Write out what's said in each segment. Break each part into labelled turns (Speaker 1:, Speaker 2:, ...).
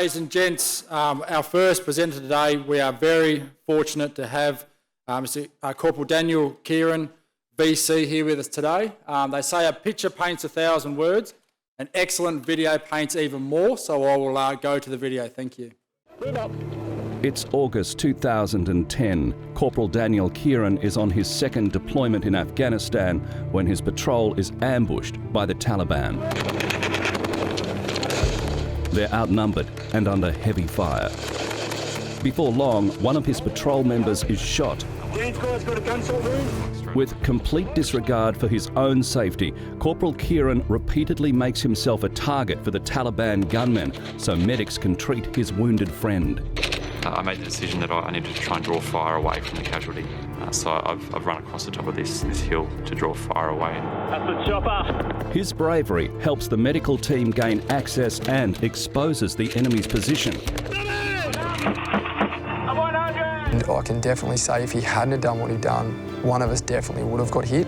Speaker 1: Ladies and gents, our first presenter today, we are very fortunate to have Mr. Corporal Daniel Kieran, VC, here with us today. They say a picture paints 1,000 words, an excellent video paints even more, so I will go to the video. Thank you.
Speaker 2: It's August 2010. Corporal Daniel Kieran is on his second deployment in Afghanistan when his patrol is ambushed by the Taliban. They're outnumbered and under heavy fire. Before long, one of his patrol members is shot. With complete disregard for his own safety, Corporal Kieran repeatedly makes himself a target for the Taliban gunmen so medics can treat his wounded friend.
Speaker 3: I made the decision that I needed to try and draw fire away from the casualty. So I've run across the top of this hill to draw fire away.
Speaker 4: That's the chopper.
Speaker 2: His bravery helps the medical team gain access and exposes the enemy's position.
Speaker 5: And I can definitely say if he hadn't have done what he'd done, one of us definitely would have got hit.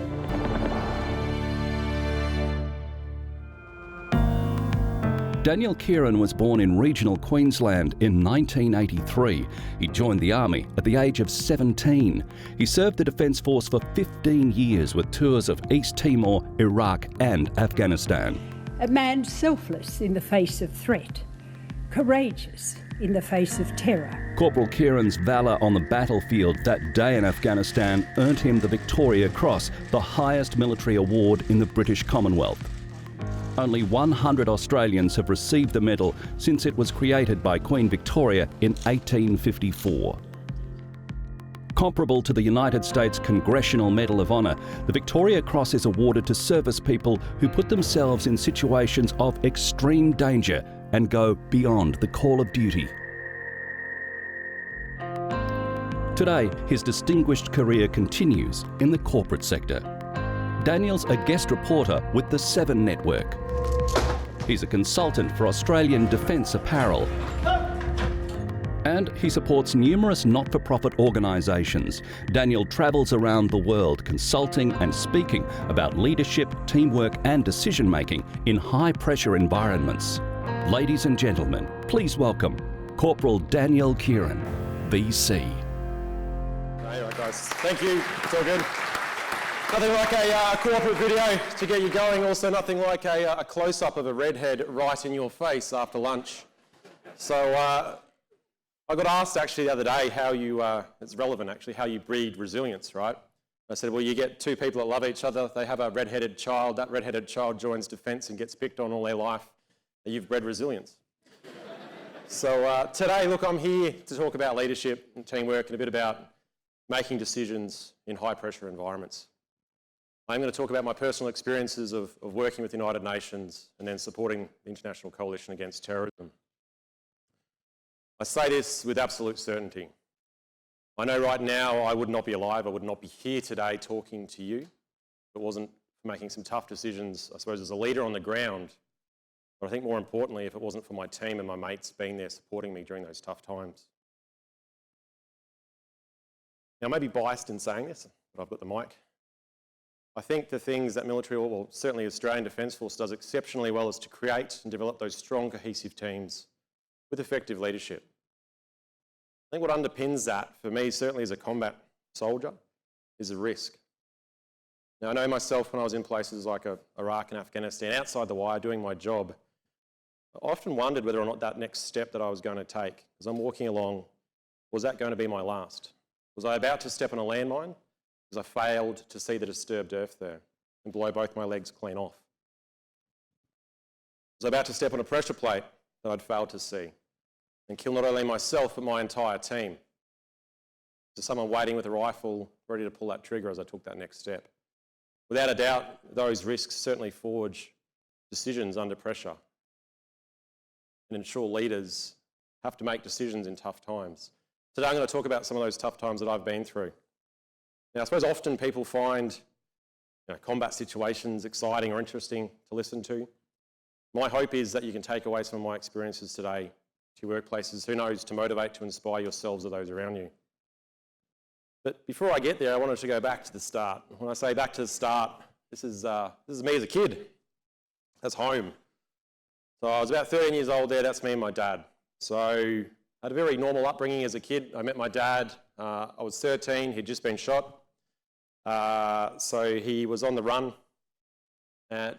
Speaker 2: Daniel Kieran was born in regional Queensland in 1983. He joined the Army at the age of 17. He served the Defence Force for 15 years with tours of East Timor, Iraq and Afghanistan.
Speaker 6: A man selfless in the face of threat, courageous in the face of terror.
Speaker 2: Corporal Kieran's valour on the battlefield that day in Afghanistan earned him the Victoria Cross, the highest military award in the British Commonwealth. Only 100 Australians have received the medal since it was created by Queen Victoria in 1854. Comparable to the United States Congressional Medal of Honor, the Victoria Cross is awarded to service people who put themselves in situations of extreme danger and go beyond the call of duty. Today, his distinguished career continues in the corporate sector. Daniel's a guest reporter with the Seven Network. He's a consultant for Australian Defence Apparel. And he supports numerous not-for-profit organisations. Daniel travels around the world consulting and speaking about leadership, teamwork and decision-making in high-pressure environments. Ladies and gentlemen, please welcome Corporal Daniel Kieran, VC.
Speaker 7: All right, guys. Thank you. It's all good. Nothing like a corporate video to get you going. Also, nothing like a close-up of a redhead right in your face after lunch. So I got asked actually the other day how you, it's relevant actually, how you breed resilience, right? I said, well, you get two people that love each other, they have a redheaded child, that redheaded child joins defence and gets picked on all their life, and you've bred resilience. So today, look, I'm here to talk about leadership and teamwork and a bit about making decisions in high-pressure environments. I'm going to talk about my personal experiences of working with the United Nations and then supporting the International Coalition Against Terrorism. I say this with absolute certainty. I know right now I would not be alive, I would not be here today talking to you if it wasn't for making some tough decisions, I suppose, as a leader on the ground. But I think more importantly, if it wasn't for my team and my mates being there supporting me during those tough times. Now, I may be biased in saying this, but I've got the mic. I think the things that military, or certainly Australian Defence Force, does exceptionally well is to create and develop those strong, cohesive teams with effective leadership. I think what underpins that, for me, certainly as a combat soldier, is a risk. Now, I know myself when I was in places like Iraq and Afghanistan, outside the wire, doing my job, I often wondered whether or not that next step that I was going to take, as I'm walking along, was that going to be my last? Was I about to step on a landmine? Because I failed to see the disturbed earth there and blow both my legs clean off. Was I about to step on a pressure plate that I'd failed to see and kill not only myself but my entire team? To someone waiting with a rifle, ready to pull that trigger as I took that next step. Without a doubt, those risks certainly forge decisions under pressure and ensure leaders have to make decisions in tough times. Today I'm going to talk about some of those tough times that I've been through. Now, I suppose often people find combat situations exciting or interesting to listen to. My hope is that you can take away some of my experiences today to your workplaces, who knows, to motivate, to inspire yourselves or those around you. But before I get there, I wanted to go back to the start. When I say back to the start, this is me as a kid. That's home. So I was about 13 years old there, that's me and my dad. So I had a very normal upbringing as a kid. I met my dad, I was 13, he'd just been shot. So he was on the run, and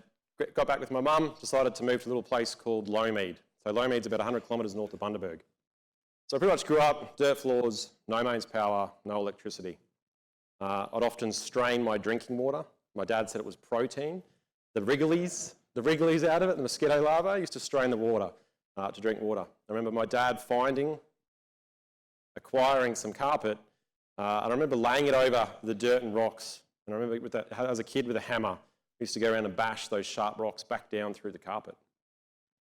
Speaker 7: got back with my mum, decided to move to a little place called Lowmead. So Lowmead's about 100 kilometres north of Bundaberg. So I pretty much grew up, dirt floors, no mains power, no electricity. I'd often strain my drinking water. My dad said it was protein. The Wrigley's out of it, the mosquito larvae, I used to strain the water to drink water. I remember my dad acquiring some carpet, and I remember laying it over the dirt and rocks. And I remember as a kid with a hammer, I used to go around and bash those sharp rocks back down through the carpet.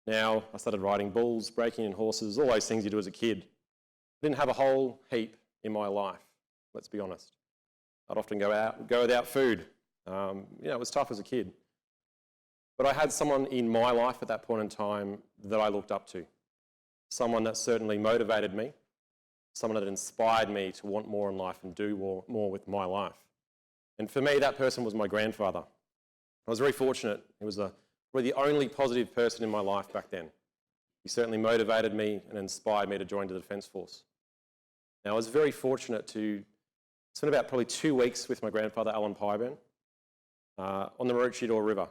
Speaker 7: Now I started riding bulls, breaking in horses, all those things you do as a kid. I didn't have a whole heap in my life, let's be honest. I'd often go without food. It was tough as a kid. But I had someone in my life at that point in time that I looked up to. Someone that certainly motivated me, someone that inspired me to want more in life and do more with my life. And for me, that person was my grandfather. I was very fortunate. He was probably the only positive person in my life back then. He certainly motivated me and inspired me to join the Defence Force. Now, I was very fortunate to spend about probably 2 weeks with my grandfather, Alan Pyburn, on the Maroochydore River.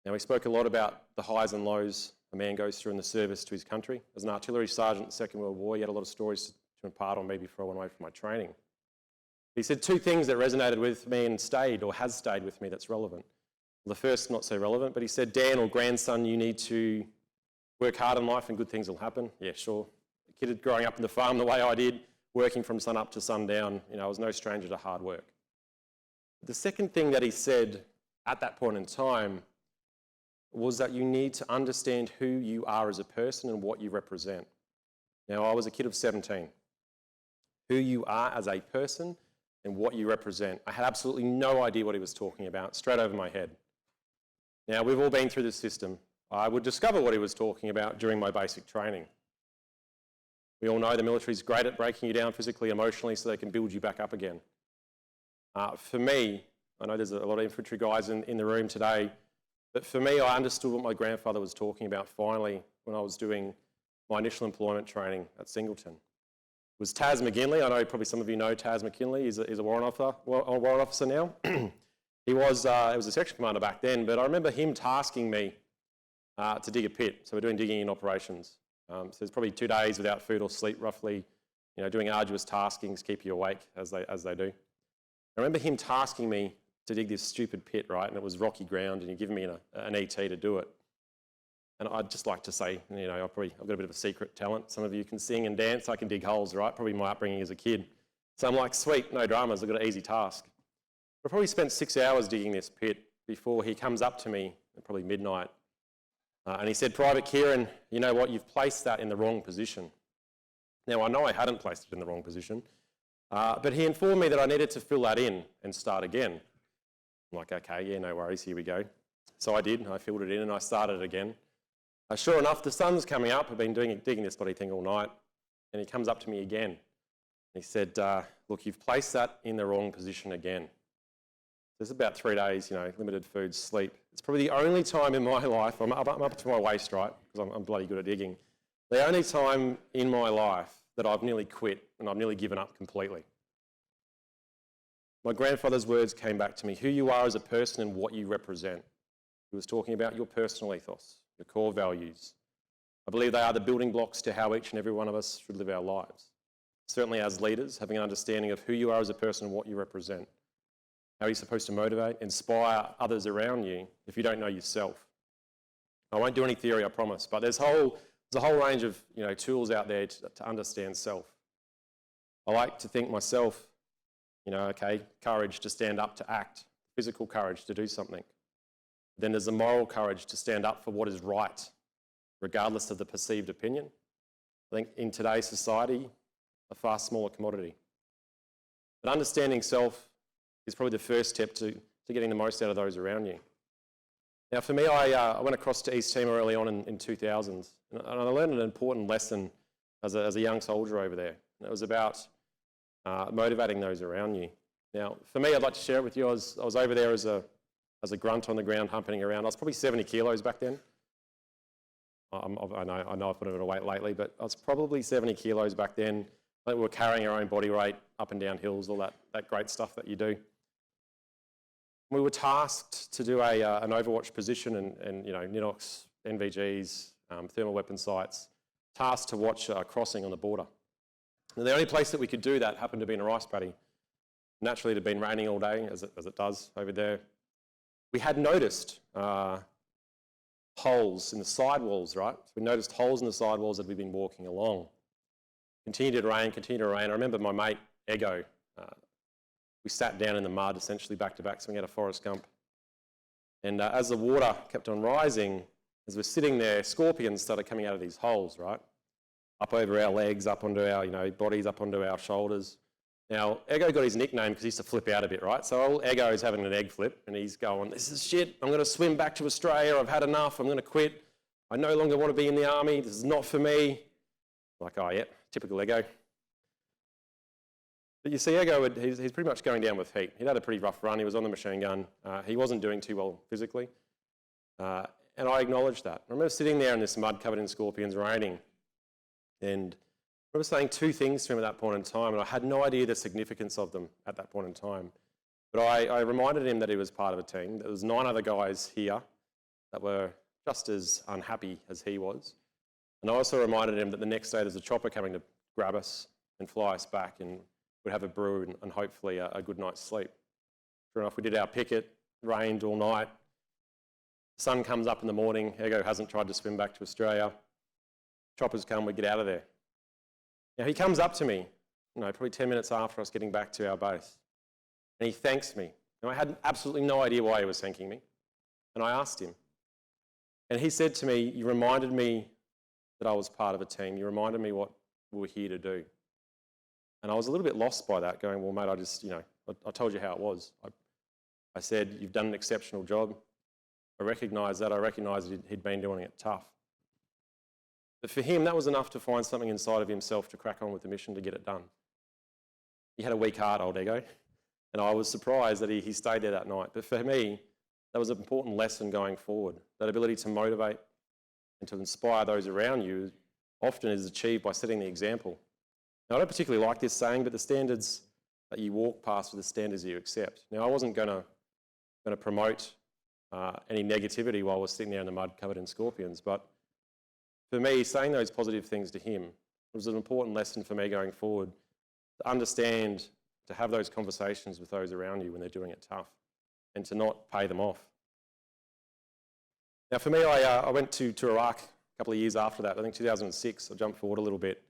Speaker 7: Now, we spoke a lot about the highs and lows a man goes through in the service to his country. As an artillery sergeant in the Second World War, he had a lot of stories to impart on me before I went away for my training. He said 2 things that resonated with me and has stayed with me that's relevant. Well, the first, not so relevant, but he said, "Dan, or grandson, you need to work hard in life and good things will happen." Yeah, sure. A kid growing up in the farm the way I did, working from sun up to sundown, I was no stranger to hard work. The second thing that he said at that point in time was that you need to understand who you are as a person and what you represent. Now, I was a kid of 17. Who you are as a person and what you represent. I had absolutely no idea what he was talking about, straight over my head. Now, we've all been through this system. I would discover what he was talking about during my basic training. We all know the military is great at breaking you down physically, emotionally, so they can build you back up again. For me, I know there's a lot of infantry guys in the room today, but for me, I understood what my grandfather was talking about finally when I was doing my initial employment training at Singleton. It was Taz McGinley. I know probably some of you know Taz McGinley. He's a warrant officer now. He was a section commander back then, but I remember him tasking me to dig a pit. So we're doing digging in operations. So there's probably 2 days without food or sleep, roughly, doing arduous taskings, keep you awake as they do. I remember him tasking me to dig this stupid pit, right? And it was rocky ground, and he'd given me an ET to do it. And I'd just like to say, I've got a bit of a secret talent. Some of you can sing and dance. I can dig holes, right? Probably my upbringing as a kid. So I'm like, sweet, no dramas. I've got an easy task. I probably spent 6 hours digging this pit before he comes up to me at probably midnight. And he said, "Private Kieran, you know what? You've placed that in the wrong position." Now, I know I hadn't placed it in the wrong position, but he informed me that I needed to fill that in and start again. I'm like, okay, yeah, no worries, here we go. So I did. I filled it in and I started again. Sure enough, the sun's coming up. I've been digging this bloody thing all night. And he comes up to me again. He said, "Look, you've placed that in the wrong position again." There's about 3 days, limited food, sleep. It's probably the only time in my life, I'm up to my waist, right, because I'm bloody good at digging. The only time in my life that I've nearly quit and I've nearly given up completely. My grandfather's words came back to me, who you are as a person and what you represent. He was talking about your personal ethos, your core values. I believe they are the building blocks to how each and every one of us should live our lives. Certainly as leaders, having an understanding of who you are as a person and what you represent. How are you supposed to motivate, inspire others around you if you don't know yourself? I won't do any theory, I promise, but there's a whole range of tools out there to understand self. I like to think myself, courage to stand up to act, physical courage to do something. Then there's the moral courage to stand up for what is right, regardless of the perceived opinion. I think in today's society, a far smaller commodity. But understanding self is probably the first step to getting the most out of those around you. Now, for me, I went across to East Timor early on in 2000s, and I learned an important lesson as a young soldier over there. And it was about motivating those around you. Now, for me, I'd like to share it with you. I was over there as a grunt on the ground, humping around. I was probably 70 kilos back then. I know I've put a bit of weight lately, but I was probably 70 kilos back then. I think we were carrying our own body weight up and down hills, all that great stuff that you do. We were tasked to do an overwatch position and Ninox, NVGs, thermal weapon sites, tasked to watch a crossing on the border. And the only place that we could do that happened to be in a rice paddy. Naturally, it had been raining all day, as it does over there. We had noticed holes in the sidewalls, right? So we noticed holes in the sidewalls as we've been walking along. Continued to rain. I remember my mate, Ego, we sat down in the mud, essentially back to back, swinging out a Forrest Gump. And as the water kept on rising, as we're sitting there, scorpions started coming out of these holes, right? Up over our legs, up onto our bodies, up onto our shoulders. Now, Ego got his nickname because he used to flip out a bit, right? So old Ego is having an egg flip and he's going, this is shit, I'm going to swim back to Australia, I've had enough, I'm going to quit. I no longer want to be in the army, this is not for me. Like, oh yeah, typical Ego. But you see, Ego, he's pretty much going down with heat. He'd had a pretty rough run, he was on the machine gun, he wasn't doing too well physically. And I acknowledged that. I remember sitting there in this mud covered in scorpions, raining, and I remember saying two things to him at that point in time, and I had no idea the significance of them at that point in time. But I reminded him that he was part of a team. There was 9 other guys here that were just as unhappy as he was. And I also reminded him that the next day there's a chopper coming to grab us and fly us back, and we'd have a brew and hopefully a good night's sleep. Sure enough, we did our picket, rained all night. The sun comes up in the morning, Ego hasn't tried to swim back to Australia. Choppers come, we get out of there. Now he comes up to me, probably 10 minutes after us getting back to our base, and he thanks me. Now I had absolutely no idea why he was thanking me, and I asked him. And he said to me, you reminded me that I was part of a team, you reminded me what we were here to do. And I was a little bit lost by that, going, well mate, I told you how it was. I said, you've done an exceptional job. I recognise that, I recognised that he'd been doing it tough. But for him, that was enough to find something inside of himself to crack on with the mission to get it done. He had a weak heart, old Ego, and I was surprised that he stayed there that night. But for me, that was an important lesson going forward. That ability to motivate and to inspire those around you often is achieved by setting the example. Now, I don't particularly like this saying, but the standards that you walk past are the standards that you accept. Now, I wasn't going to promote any negativity while we're sitting there in the mud covered in scorpions, but for me, saying those positive things to him was an important lesson for me going forward, to understand, to have those conversations with those around you when they're doing it tough, and to not pay them off. Now for me, I went to Iraq a couple of years after that, I think 2006, I jumped forward a little bit,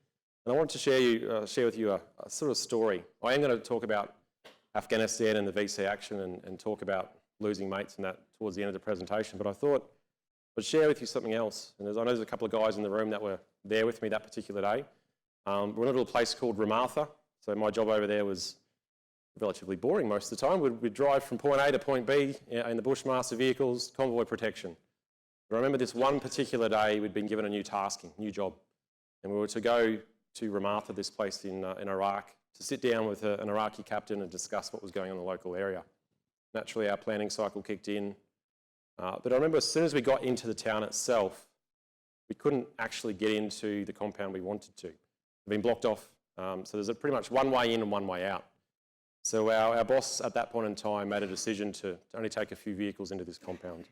Speaker 7: and I wanted to share with you a sort of story. I am going to talk about Afghanistan and the VC action and talk about losing mates and that towards the end of the presentation, but I thought I'd share with you something else. And I know there's a couple of guys in the room that were there with me that particular day. We're in a little place called Ramatha. So my job over there was relatively boring most of the time. We'd drive from point A to point B in the Bushmaster vehicles, convoy protection. But I remember this one particular day we'd been given a new tasking, new job. And we were to go to Ramatha, this place in Iraq, to sit down with an Iraqi captain and discuss what was going on in the local area. Naturally, our planning cycle kicked in. But I remember as soon as we got into the town itself, we couldn't actually get into the compound we wanted to. We'd been blocked off, so there's pretty much one way in and one way out. So our boss at that point in time made a decision to only take a few vehicles into this compound.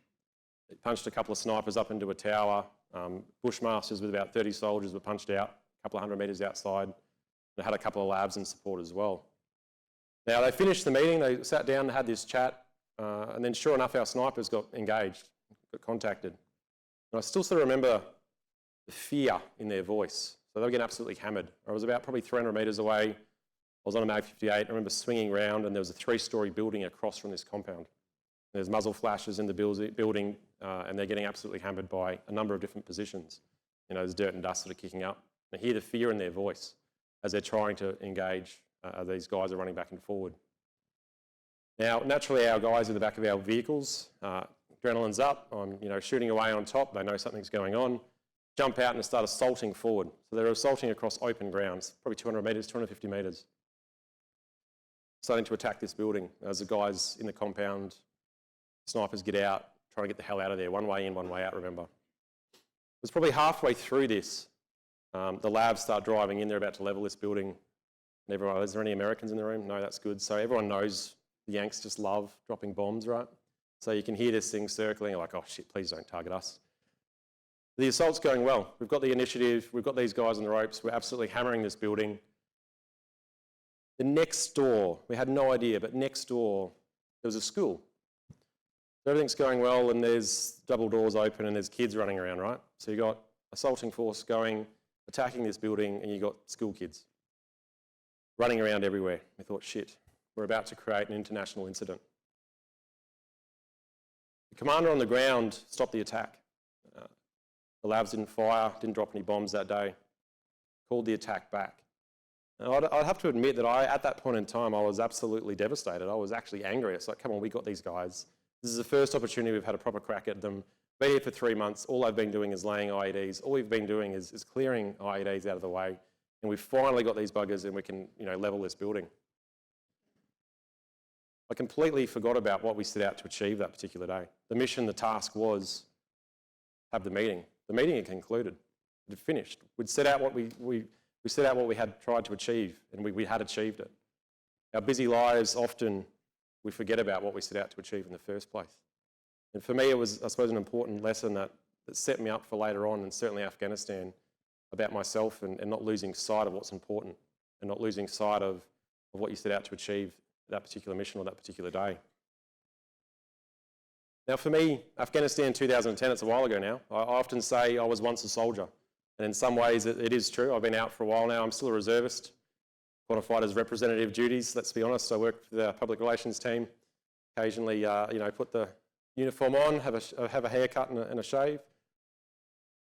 Speaker 7: It punched a couple of snipers up into a tower. Bushmasters with about 30 soldiers were punched out, a couple of 100 metres outside. They had a couple of labs in support as well. Now they finished the meeting, they sat down and had this chat. And then sure enough, our snipers got engaged, got contacted. And I still sort of remember the fear in their voice. So they were getting absolutely hammered. I was about probably 300 metres away. I was on a Mag-58. I remember swinging round and there was a 3-storey building across from this compound. There's muzzle flashes in the building and they're getting absolutely hammered by a number of different positions. There's dirt and dust that are kicking up. I hear the fear in their voice as they're trying to engage. These guys are running back and forward. Now, naturally, our guys in the back of our vehicles, adrenaline's up, I'm shooting away on top, they know something's going on, jump out and start assaulting forward. So they're assaulting across open grounds, probably 200 metres, 250 metres. Starting to attack this building. As the guys in the compound, snipers get out, trying to get the hell out of there, one way in, one way out, remember. It was probably halfway through this, the labs start driving in, they're about to level this building. And everyone, is there any Americans in the room? No, that's good. So everyone knows the Yanks just love dropping bombs, right? So you can hear this thing circling, like, oh shit, please don't target us. The assault's going well. We've got the initiative, we've got these guys on the ropes, we're absolutely hammering this building. The next door, we had no idea, but next door, there was a school. So everything's going well and there's double doors open and there's kids running around, right? So you've got assaulting force going, attacking this building, and you've got school kids running around everywhere. We thought, shit, we're about to create an international incident. The commander on the ground stopped the attack. The labs didn't fire, didn't drop any bombs that day, called the attack back. Now, I'd have to admit that at that point in time, I was absolutely devastated. I was actually angry. It's like, come on, we got these guys. This is the first opportunity we've had a proper crack at them. Been here for 3 months. All I've been doing is laying IEDs. All we've been doing is clearing IEDs out of the way. And we've finally got these buggers and we can, level this building. I completely forgot about what we set out to achieve that particular day. The mission, the task was have the meeting. The meeting had concluded. It had finished. We'd set out what we set out what we had tried to achieve, and we had achieved it. Our busy lives, often we forget about what we set out to achieve in the first place. And for me, it was, I suppose, an important lesson that set me up for later on, and certainly Afghanistan, about myself and not losing sight of what's important and not losing sight of what you set out to achieve that particular mission or that particular day. Now for me, Afghanistan 2010, it's a while ago now. I often say I was once a soldier, and in some ways it is true. I've been out for a while now. I'm still a reservist, qualified as representative duties. Let's be honest, I work for the public relations team. Occasionally, put the uniform on, have a haircut and a shave.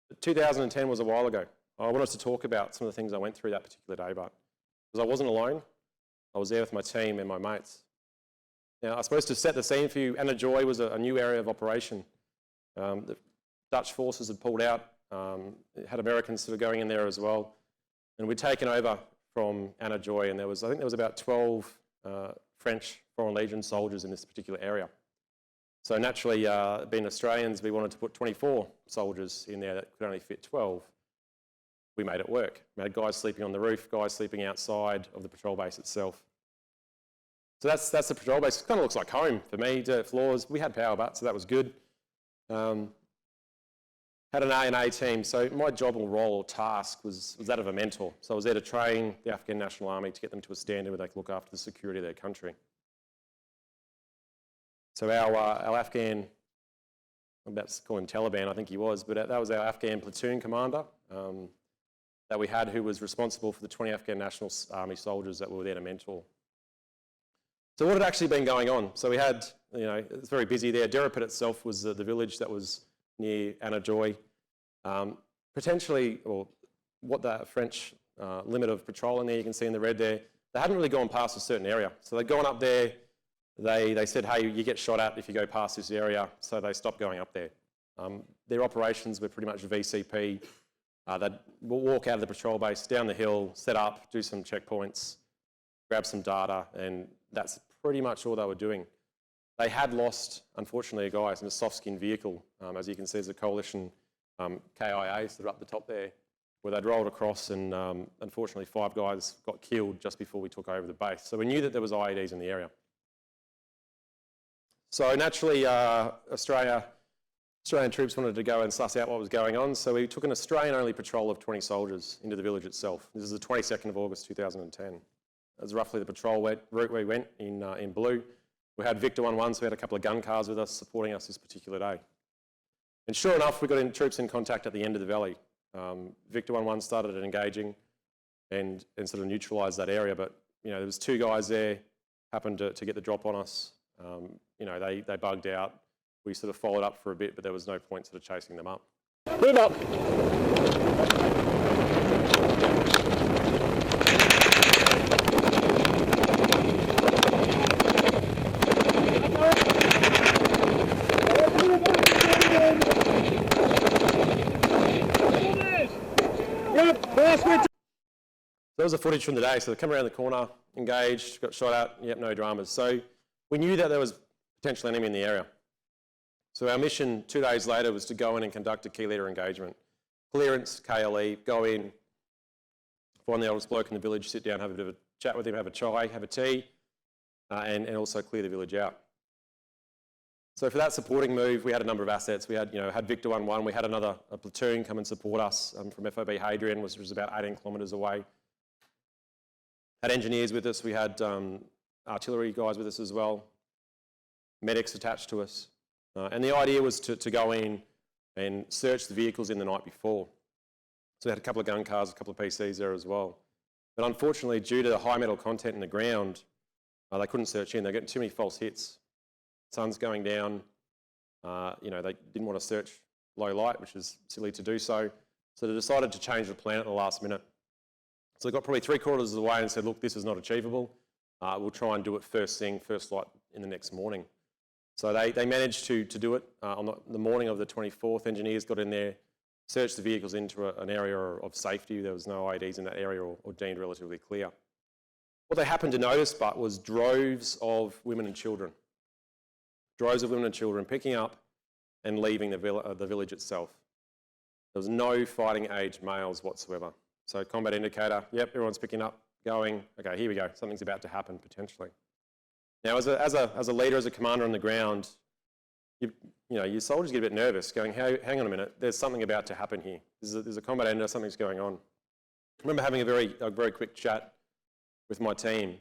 Speaker 7: But 2010 was a while ago. I wanted to talk about some of the things I went through that particular day, but because I wasn't alone, I was there with my team and my mates. Now, I suppose to set the scene for you, Anna Joy was a new area of operation. The Dutch forces had pulled out, had Americans sort of going in there as well, and we'd taken over from Anna Joy, and I think there was about 12 French Foreign Legion soldiers in this particular area. So naturally, being Australians, we wanted to put 24 soldiers in there that could only fit 12. We made it work. We had guys sleeping on the roof, guys sleeping outside of the patrol base itself. So that's the patrol base. It kind of looks like home for me, dirt floors. We had power butts, so that was good. Had an A&A team, so my job or role or task was that of a mentor. So I was there to train the Afghan National Army to get them to a standard where they could look after the security of their country. So our Afghan, I'm about to call him Taliban, I think he was, but that was our Afghan platoon commander that we had, who was responsible for the 20 Afghan National Army soldiers that were there to mentor. So what had actually been going on? So we had, it was very busy there. Derapet itself was the village that was near Anna Joy. Potentially, or what the French limit of patrol in there, you can see in the red there, they hadn't really gone past a certain area. So they'd gone up there, they said, hey, you get shot at if you go past this area, so they stopped going up there. Their operations were pretty much VCP. They'd walk out of the patrol base, down the hill, set up, do some checkpoints, grab some data, and that's pretty much all they were doing. They had lost, unfortunately, a guy in a soft-skinned vehicle. As you can see, there's a coalition KIA, so they're up the top there, where they'd rolled across, and unfortunately 5 guys got killed just before we took over the base. So we knew that there was IEDs in the area. So naturally, Australian troops wanted to go and suss out what was going on, so we took an Australian-only patrol of 20 soldiers into the village itself. This is the 22nd of August 2010. That was roughly the patrol route we went in blue. We had Victor 11, so we had a couple of gun cars with us supporting us this particular day. And sure enough, we got troops in contact at the end of the valley. Victor 11 started engaging and sort of neutralised that area, but there was 2 guys there, happened to get the drop on us. They bugged out. We sort of followed up for a bit, but there was no point sort of chasing them up.
Speaker 4: Move up.
Speaker 7: That was the footage from the day. So they come around the corner, engaged, got shot at, yep, no dramas. So we knew that there was potential enemy in the area. So our mission 2 days later was to go in and conduct a key leader engagement. clearance, KLE, go in, find the oldest bloke in the village, sit down, have a bit of a chat with him, have a chai, have a tea, and also clear the village out. So for that supporting move, we had a number of assets. We had, had Victor 11. We had a platoon come and support us from FOB Hadrian, which was about 18 kilometres away. Had engineers with us. We had artillery guys with us as well. Medics attached to us. And the idea was to go in and search the vehicles in the night before. So we had a couple of gun cars, a couple of PCs there as well. But unfortunately, due to the high metal content in the ground, they couldn't search in. They were getting too many false hits. Sun's going down. They didn't want to search low light, which is silly to do so. So they decided to change the plan at the last minute. So they got probably 3/4 of the way and said, look, this is not achievable. We'll try and do it first light in the next morning. So they managed to do it on the morning of the 24th. Engineers got in there, searched the vehicles into an area of safety. There was no IEDs in that area or deemed relatively clear. What they happened to notice but was droves of women and children. Droves of women and children picking up and leaving the village itself. There was no fighting age males whatsoever. So combat indicator, yep, everyone's picking up, going, okay, here we go, something's about to happen potentially. Now as a leader, as a commander on the ground, your soldiers get a bit nervous going, hang on a minute, there's something about to happen here. There's a combat ender, something's going on. I remember having a very quick chat with my team.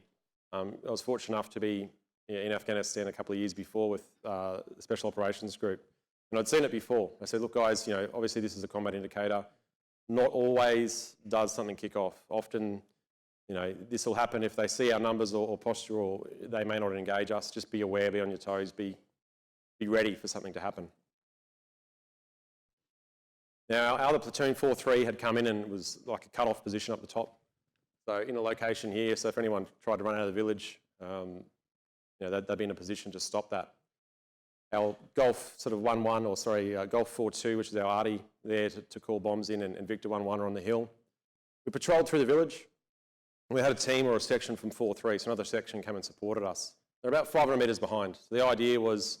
Speaker 7: I was fortunate enough to be in Afghanistan a couple of years before with the Special Operations Group. And I'd seen it before. I said, look guys, obviously this is a combat indicator. Not always does something kick off. Often, this will happen if they see our numbers or posture, or they may not engage us. Just be aware, be on your toes, be ready for something to happen. Now, our other platoon, 4-3, had come in and it was like a cut-off position up the top. So in a location here, so if anyone tried to run out of the village, they'd be in a position to stop that. Our Golf sort of 1-1, Golf 4-2, which is our ARTI there to call bombs in, and Victor 1-1 are on the hill. We patrolled through the village. And we had a team or a section from 4-3, so another section came and supported us. They're about 500 metres behind. So the idea was,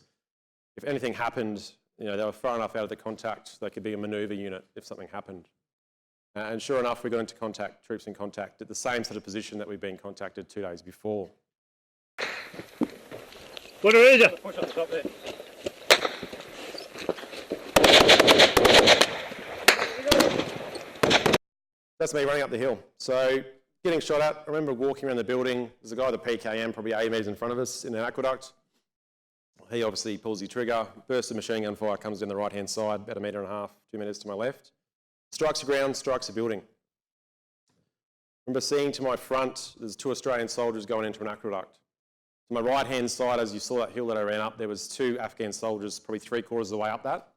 Speaker 7: if anything happened, they were far enough out of the contact, they could be a manoeuvre unit if something happened. And sure enough, we got into contact, troops in contact, at the same sort of position that we'd been contacted 2 days before.
Speaker 4: What are you? Push on the top there.
Speaker 7: That's me running up the hill. So getting shot at, I remember walking around the building. There's a guy with a PKM probably 80 metres in front of us in an aqueduct. He obviously pulls the trigger, burst of machine gun fire comes down the right-hand side, about 1.5 metres, 2 metres to my left. Strikes the ground, strikes the building. I remember seeing to my front, there's 2 Australian soldiers going into an aqueduct. To my right-hand side, as you saw that hill that I ran up, there was 2 Afghan soldiers, probably 3/4 of the way up that.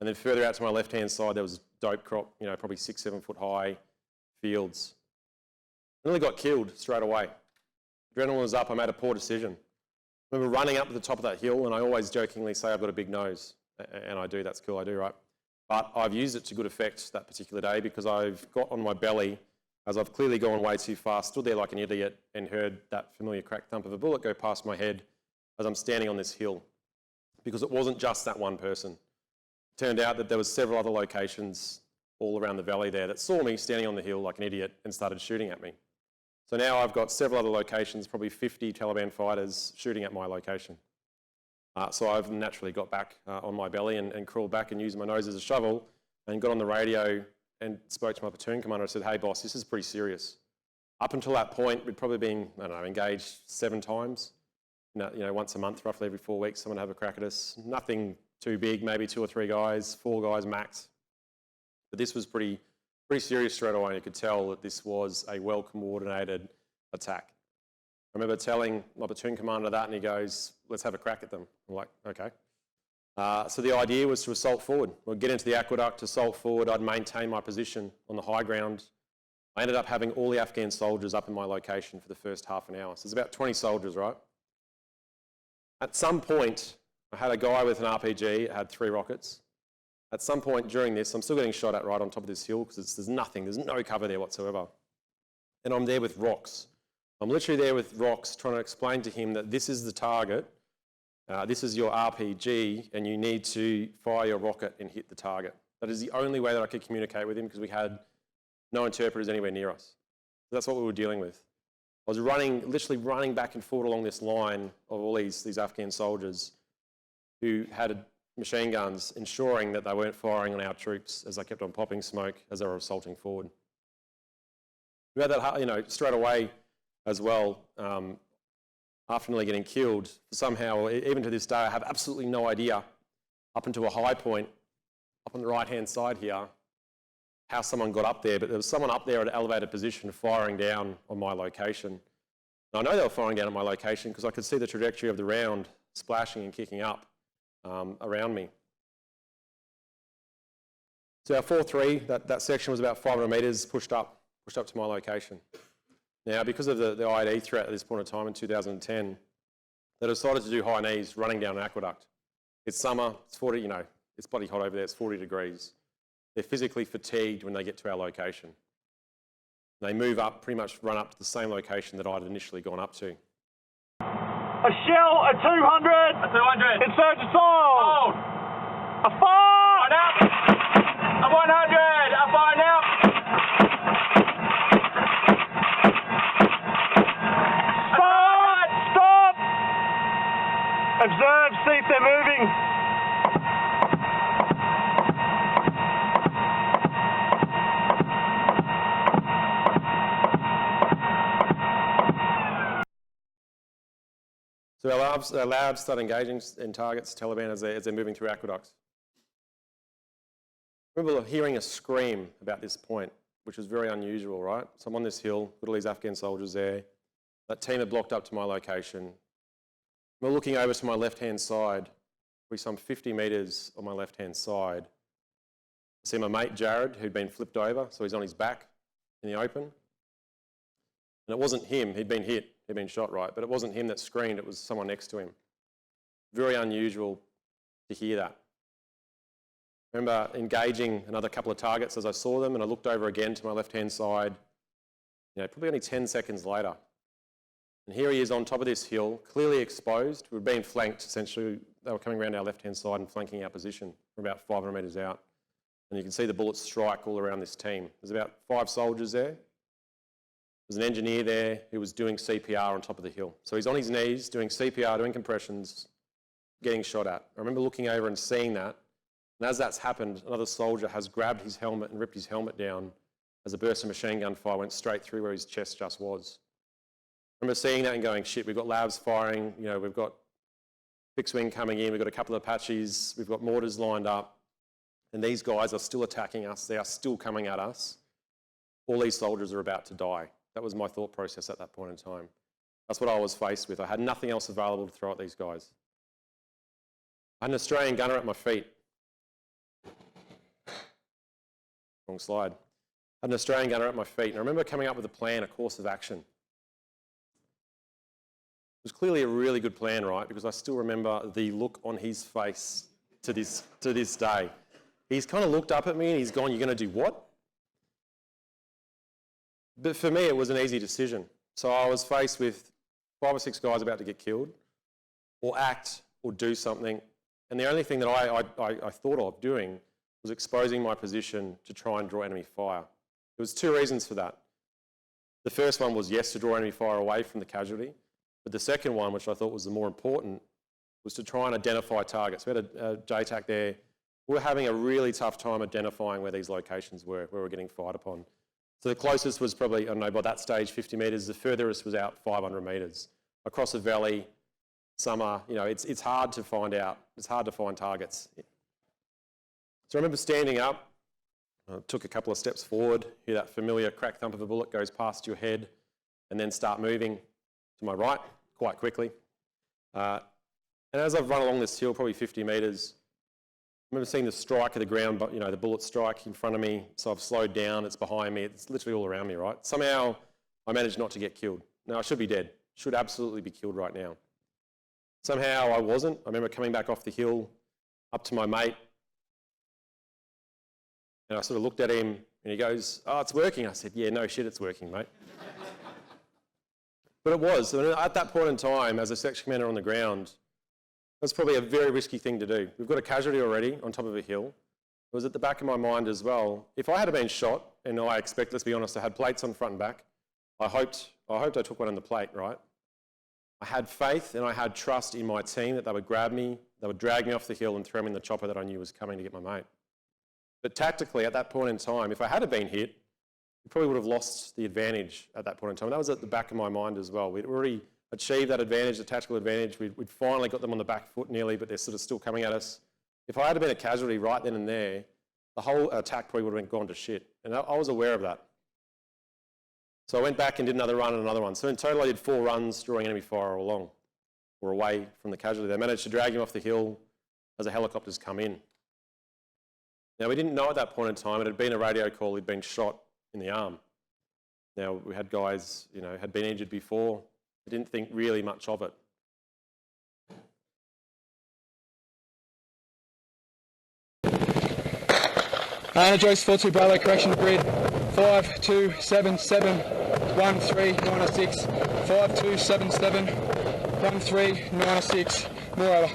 Speaker 7: And then further out to my left-hand side, there was dope crop, probably 6-7 foot high fields. I nearly got killed straight away. Adrenaline was up, I made a poor decision. I remember running up to the top of that hill, and I always jokingly say I've got a big nose. And I do, that's cool, I do, right? But I've used it to good effect that particular day because I've got on my belly, as I've clearly gone way too fast, stood there like an idiot and heard that familiar crack thump of a bullet go past my head as I'm standing on this hill. Because it wasn't just that one person. It turned out that there was several other locations all around the valley there that saw me standing on the hill like an idiot and started shooting at me. So now I've got several other locations, probably 50 Taliban fighters shooting at my location. So I've naturally got back on my belly and crawled back and used my nose as a shovel and got on the radio and spoke to my platoon commander and said, hey boss, this is pretty serious. Up until that point, we'd probably been, engaged 7 times. Once a month, roughly every 4 weeks, someone would have a crack at us. Nothing too big, maybe 2 or 3 guys, 4 guys max. But this was pretty serious straight away. You could tell that this was a well-coordinated attack. I remember telling my platoon commander that and he goes, let's have a crack at them. I'm like, okay. So the idea was to assault forward. We'd get into the aqueduct, assault forward, I'd maintain my position on the high ground. I ended up having all the Afghan soldiers up in my location for the first half an hour. So there's about 20 soldiers, right? At some point, I had a guy with an RPG, it had 3 rockets. At some point during this, I'm still getting shot at right on top of this hill because there's nothing, there's no cover there whatsoever. And I'm there with rocks. I'm literally there with rocks trying to explain to him that this is the target, this is your RPG, and you need to fire your rocket and hit the target. That is the only way that I could communicate with him because we had no interpreters anywhere near us. So that's what we were dealing with. I was literally running back and forth along this line of all these Afghan soldiers who had machine guns, ensuring that they weren't firing on our troops as they kept on popping smoke as they were assaulting forward. We had that, straight away as well, after nearly getting killed. Somehow, even to this day, I have absolutely no idea, up into a high point, up on the right-hand side here, how someone got up there, but there was someone up there at an elevated position firing down on my location. And I know they were firing down on my location because I could see the trajectory of the round splashing and kicking up around me. So our 4-3, that section was about 500 metres pushed up to my location. Now, because of the IED threat at this point in time in 2010, they decided to do high knees running down an aqueduct. It's summer, it's 40, it's bloody hot over there, it's 40 degrees. They're physically fatigued when they get to our location. They move up, pretty much run up to the same location that I'd initially gone up to.
Speaker 4: A shell, a 200. A 200. Insurgents hold. A fire. Up. A 100. A fire now. Stop. Observe, see if they're moving.
Speaker 7: So our labs start engaging in targets, Taliban, as they're moving through aqueducts. I remember hearing a scream about this point, which was very unusual, right? So I'm on this hill, got all these Afghan soldiers there. That team had blocked up to my location. I'm looking over to my left-hand side, probably some 50 metres on my left-hand side. I see my mate Jared, who'd been flipped over, so he's on his back in the open. And it wasn't him, he'd been hit. He'd been shot, right? But it wasn't him that screamed, it was someone next to him. Very unusual to hear that. I remember engaging another couple of targets as I saw them, and I looked over again to my left-hand side, probably only 10 seconds later. And here he is on top of this hill, clearly exposed. We'd been flanked, essentially. They were coming around our left-hand side and flanking our position from about 500 metres out. And you can see the bullets strike all around this team. There's about 5 soldiers there. There's an engineer there who was doing CPR on top of the hill. So he's on his knees doing CPR, doing compressions, getting shot at. I remember looking over and seeing that. And as that's happened, another soldier has grabbed his helmet and ripped his helmet down as a burst of machine gun fire went straight through where his chest just was. I remember seeing that and going, shit, we've got labs firing, we've got fixed wing coming in, we've got a couple of Apaches, we've got mortars lined up, and these guys are still attacking us, they are still coming at us. All these soldiers are about to die. That was my thought process at that point in time. That's what I was faced with. I had nothing else available to throw at these guys. I had an Australian gunner at my feet. Wrong slide. I had an Australian gunner at my feet, and I remember coming up with a plan, a course of action. It was clearly a really good plan, right? Because I still remember the look on his face to this day. He's kind of looked up at me and he's gone, "You're going to do what?" But for me, it was an easy decision. So I was faced with 5 or 6 guys about to get killed, or act, or do something. And the only thing that I thought of doing was exposing my position to try and draw enemy fire. There was 2 reasons for that. The first one was, yes, to draw enemy fire away from the casualty. But the second one, which I thought was the more important, was to try and identify targets. We had a JTAC there. We were having a really tough time identifying where these locations were, where we were getting fired upon. So the closest was probably, I don't know, by that stage, 50 metres. The furthest was out 500 metres. Across a valley, summer, it's hard to find out. It's hard to find targets. So I remember standing up, I took a couple of steps forward, hear that familiar crack thump of a bullet goes past your head, and then start moving to my right quite quickly. And as I've run along this hill, probably 50 metres, I remember seeing the strike of the ground, but the bullet strike in front of me, so I've slowed down, it's behind me, it's literally all around me, right? Somehow I managed not to get killed. Now I should be dead, should absolutely be killed right now. Somehow I wasn't. I remember coming back off the hill, up to my mate, and I sort of looked at him and he goes, "Oh, it's working." I said, "Yeah, no shit, it's working, mate." But it was. And at that point in time, as a section commander on the ground, that's probably a very risky thing to do. We've got a casualty already on top of a hill. was at the back of my mind as well. If I had been shot, and I expect, let's be honest, I had plates on front and back, I hoped I took one on the plate, right? I had faith and I had trust in my team that they would grab me, they would drag me off the hill and throw me in the chopper that I knew was coming to get my mate. But tactically, at that point in time, if I had been hit, we probably would have lost the advantage at that point in time. That was at the back of my mind as well. We'd already achieved that advantage, the tactical advantage. We'd finally got them on the back foot nearly, but they're sort of still coming at us. If I had been a casualty right then and there, the whole attack probably would have gone to shit. And I was aware of that. So I went back and did another run and another one. So in total, I did 4 runs drawing enemy fire along or away from the casualty. They managed to drag him off the hill as the helicopters come in. Now, we didn't know at that point in time, it had been a radio call, he'd been shot in the arm. Now, we had guys, had been injured before. We didn't think really much of it.
Speaker 8: Joyce 42 Bravo, correction to grid 5277 13906 5277 13906. More over.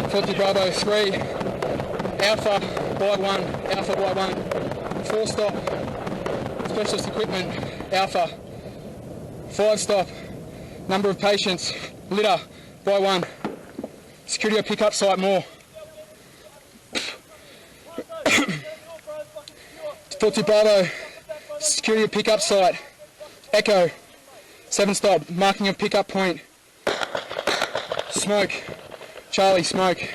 Speaker 8: 40 Bravo 3 Alpha by 1 Alpha by 1 4 stop specialist equipment Alpha 5 stop number of patients litter by 1 security or pick up site more 40 Bravo security or pick up site Echo 7 stop marking of pick up point smoke Charlie smoke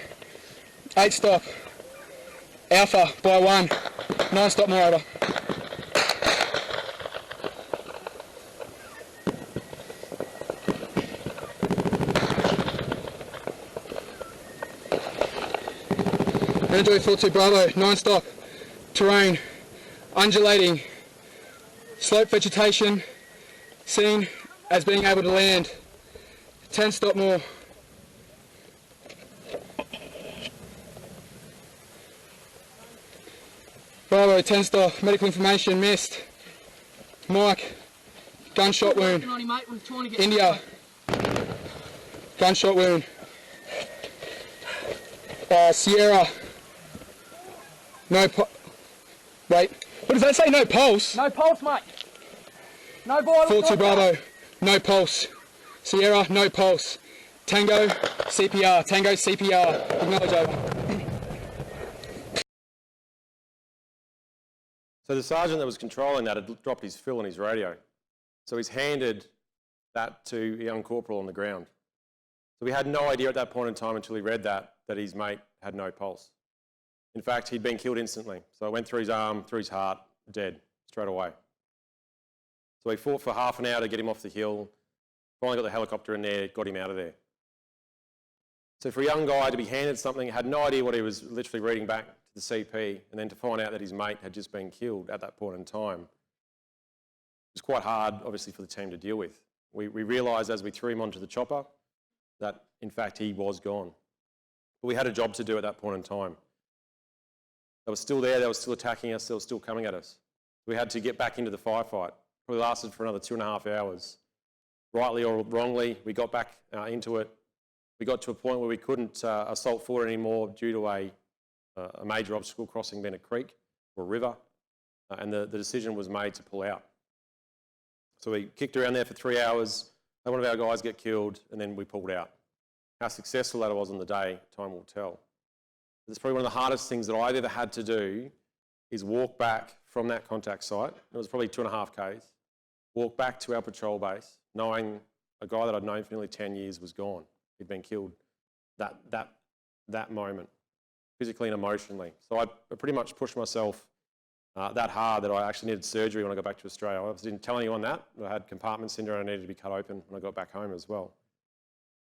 Speaker 8: 8 stop Alpha by 1 9 stop more over. Android 42 Bravo 9 stop terrain undulating slope vegetation seen as being able to land 10 stop more. Bravo 10 stop medical information missed Mike gunshot wound India gunshot wound Sierra no wait what does that say? No pulse?
Speaker 9: No pulse, mate. No violence.
Speaker 8: 42 Bravo no pulse Sierra no pulse Tango CPR acknowledge over.
Speaker 7: So the sergeant that was controlling that had dropped his fill on his radio. So he's handed that to a young corporal on the ground. So we had no idea at that point in time until he read that his mate had no pulse. In fact, he'd been killed instantly. So it went through his arm, through his heart, dead, straight away. So we fought for half an hour to get him off the hill, finally got the helicopter in there, got him out of there. So for a young guy to be handed something, had no idea what he was literally reading back to the CP, and then to find out that his mate had just been killed at that point in time, it was quite hard, obviously, for the team to deal with. We realised as we threw him onto the chopper that, in fact, he was gone. But we had a job to do at that point in time. They were still there, they were still attacking us, they were still coming at us. We had to get back into the firefight. Probably lasted for another 2.5 hours. Rightly or wrongly, we got back into it. We got to a point where we couldn't assault forward anymore due to a major obstacle crossing being a creek or a river, and the decision was made to pull out. So we kicked around there for 3 hours, had one of our guys get killed, and then we pulled out. How successful that was on the day, time will tell. It's probably one of the hardest things that I've ever had to do is walk back from that contact site. It was probably 2.5 k's. Walk back to our patrol base, knowing a guy that I'd known for nearly 10 years was gone. He'd been killed that moment, physically and emotionally. So I pretty much pushed myself that hard that I actually needed surgery when I got back to Australia. I didn't tell anyone that. I had compartment syndrome and I needed to be cut open when I got back home as well.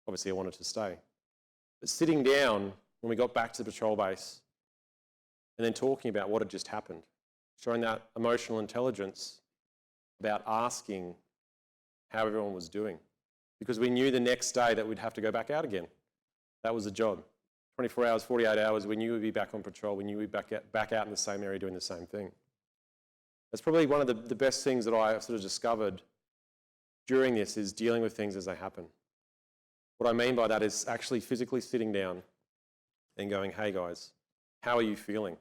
Speaker 7: Obviously, I wanted to stay. But sitting down when we got back to the patrol base and then talking about what had just happened, showing that emotional intelligence about asking how everyone was doing. Because we knew the next day that we'd have to go back out again. That was the job. 24 hours, 48 hours, we knew we'd be back on patrol. We knew we'd be back out in the same area doing the same thing. That's probably one of the best things that I sort of discovered during this is dealing with things as they happen. What I mean by that is actually physically sitting down and going, hey guys, how are you feeling?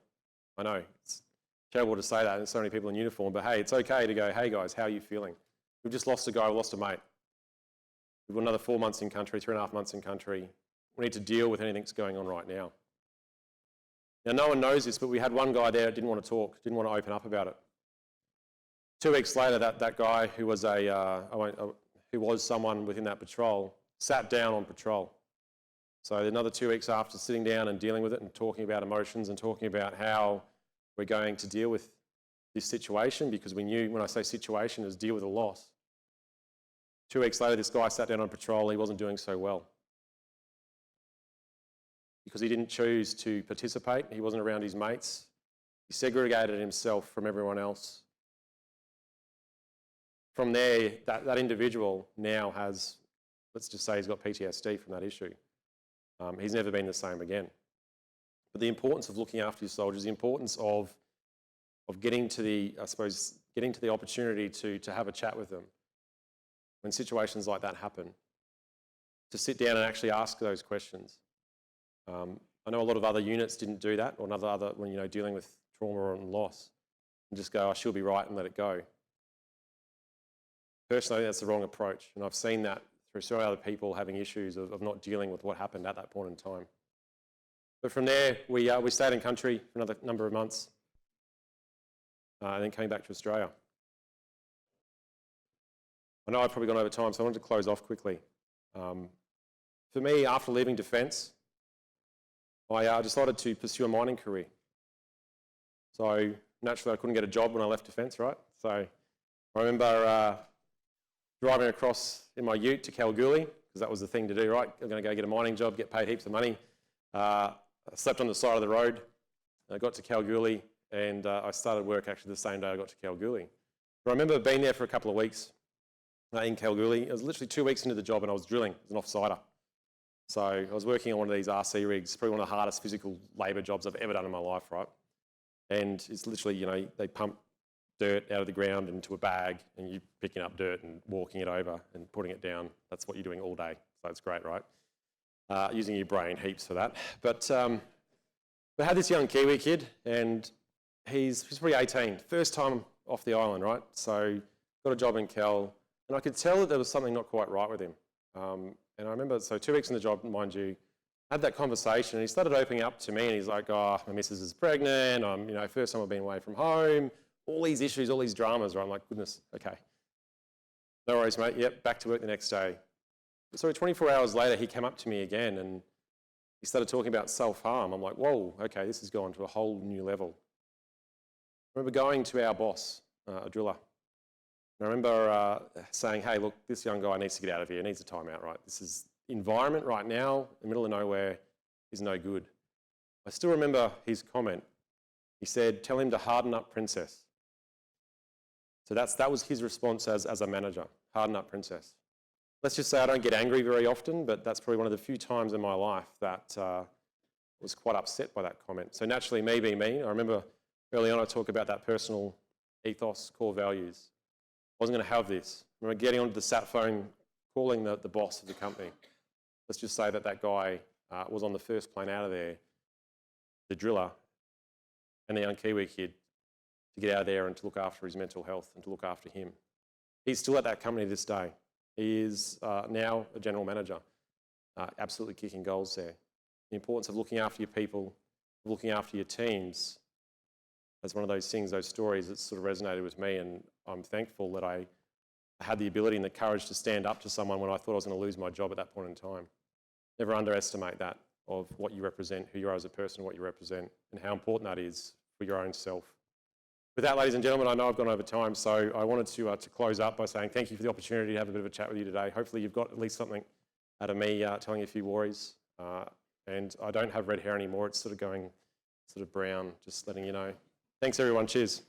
Speaker 7: I know it's terrible to say that, and there's so many people in uniform, but hey, it's okay to go, hey guys, how are you feeling? We've just lost a guy, we lost a mate. We've got another 4 months in country, 3.5 months in country. We need to deal with anything that's going on right now. Now, no one knows this, but we had one guy there that didn't want to talk, didn't want to open up about it. 2 weeks later, that guy who was who was someone within that patrol sat down on patrol. So another 2 weeks after sitting down and dealing with it and talking about emotions and talking about how we're going to deal with this situation, because we knew when I say situation is deal with a loss. 2 weeks later, this guy sat down on patrol. He wasn't doing so well because he didn't choose to participate. He wasn't around his mates. He segregated himself from everyone else. From there, that individual now has, let's just say he's got PTSD from that issue. He's never been the same again. But the importance of looking after your soldiers, the importance of getting to the opportunity to have a chat with them when situations like that happen, to sit down and actually ask those questions. I know a lot of other units didn't do that, or other when dealing with trauma and loss, and just go, "Oh, she'll be right," and let it go. Personally, that's the wrong approach, and I've seen that through so many other people having issues of not dealing with what happened at that point in time. But from there, we stayed in country for another number of months, and then came back to Australia. I know I've probably gone over time, so I wanted to close off quickly. For me, after leaving Defence, I decided to pursue a mining career. So naturally, I couldn't get a job when I left Defence, right? So I remember driving across in my ute to Kalgoorlie, because that was the thing to do, right? I'm going to go get a mining job, get paid heaps of money. I slept on the side of the road. I got to Kalgoorlie, and I started work actually the same day I got to Kalgoorlie. But I remember being there for a couple of weeks in Kalgoorlie. It was literally 2 weeks into the job, and I was drilling as an offsider. So I was working on one of these RC rigs, probably one of the hardest physical labour jobs I've ever done in my life, right? And it's literally, they pump dirt out of the ground into a bag, and you're picking up dirt and walking it over and putting it down. That's what you're doing all day. So it's great, right? Using your brain heaps for that. But we had this young Kiwi kid, and he's probably 18, first time off the island, right? So got a job in Cal, and I could tell that there was something not quite right with him. And I remember, so 2 weeks in the job, mind you, had that conversation, and he started opening up to me, and he's like, "Oh, my missus is pregnant, I'm, first time I've been away from home," all these issues, all these dramas, right? I'm like, goodness, okay. No worries, mate, yep, back to work the next day. So 24 hours later, he came up to me again, and he started talking about self-harm. I'm like, whoa, okay, this has gone to a whole new level. I remember going to our boss, a driller, and I remember saying, "Hey, look, this young guy needs to get out of here. He needs a timeout, right? This is environment right now, in the middle of nowhere, is no good." I still remember his comment. He said, "Tell him to harden up, princess." So that was his response as a manager, harden up, princess. Let's just say I don't get angry very often, but that's probably one of the few times in my life that was quite upset by that comment. So naturally, me being me, I remember early on I talked about that personal ethos, core values. I wasn't going to have this. I remember getting onto the sat phone, calling the boss of the company. Let's just say that guy was on the first plane out of there, the driller, and the young Kiwi kid, to get out of there and to look after his mental health and to look after him. He's still at that company this day. He is now a general manager, absolutely kicking goals there. The importance of looking after your people, looking after your teams, that's one of those things, those stories that sort of resonated with me, and I'm thankful that I had the ability and the courage to stand up to someone when I thought I was going to lose my job at that point in time. Never underestimate that, of what you represent, who you are as a person, what you represent, and how important that is for your own self. With that, ladies and gentlemen, I know I've gone over time, so I wanted to close up by saying thank you for the opportunity to have a bit of a chat with you today. Hopefully you've got at least something out of me telling you a few worries. And I don't have red hair anymore. It's sort of going brown, just letting you know. Thanks, everyone. Cheers.